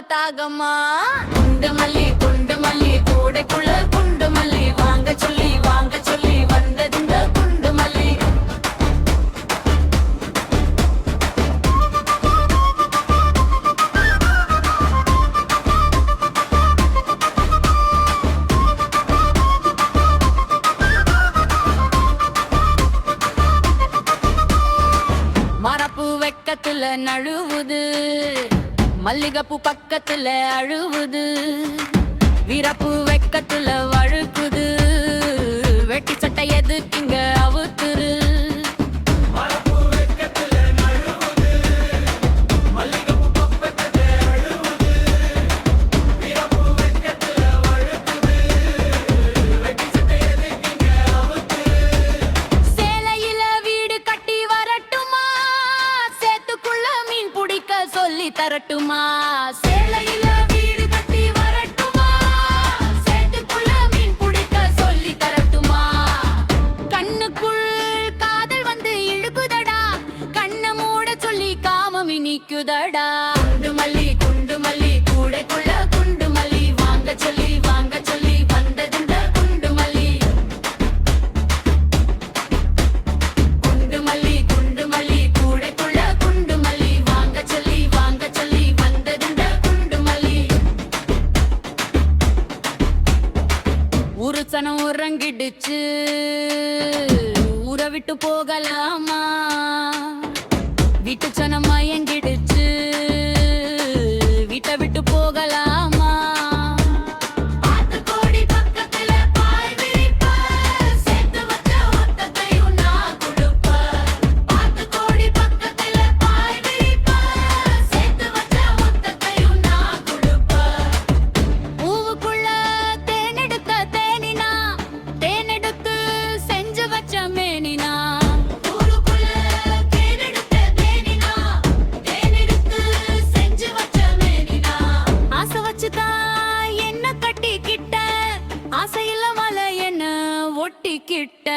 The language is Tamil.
தாகமா குண்டு மல்லி கூடைக்குள்ள குண்டு மல்லி வாங்க சொல்லி வந்ததுங்க குண்டு மல்லி. மரப்பு வெக்கத்துல நழுவுது, மல்லிகைப்பூ பக்கத்துல அழுவுது, வீரப்பூ வெக்கத்துல வழுக்குது, வெட்டி சட்டை எதுக்குங்க அவுத்துரு. சொல்லி தரட்டுமா சேலையில வீடு கட்டி வரட்டுமா, சேத்துக்குள்ள மீன் பிடிக்க சொல்லி தரட்டுமா. கண்ணுக்குள் காதல் வந்து இழுக்குதடா, கண்ண மூட சொல்லி காமம் இனிக்குதடா. குண்டு மல்லி கூடைக்குள்ள குண்டு மல்லி வாங்க சொல்லி வந்ததுண்ட குண்டு மல்லி. குண்டு மல்லி கூடைக்குள்ள குண்டு மல்லி வாங்க சொல்லி வந்ததுண்ட குண்டு மல்லி. ஒரு சனம் உறங்கிடுச்சு, ஊரை விட்டு போகலாமா, வீட்டு சனம் மயங்கிடுச்சு, வீட்டை விட்டு போகலாமா. ஆசையில்ல மலை என்ன ஒட்டிக்கிட்ட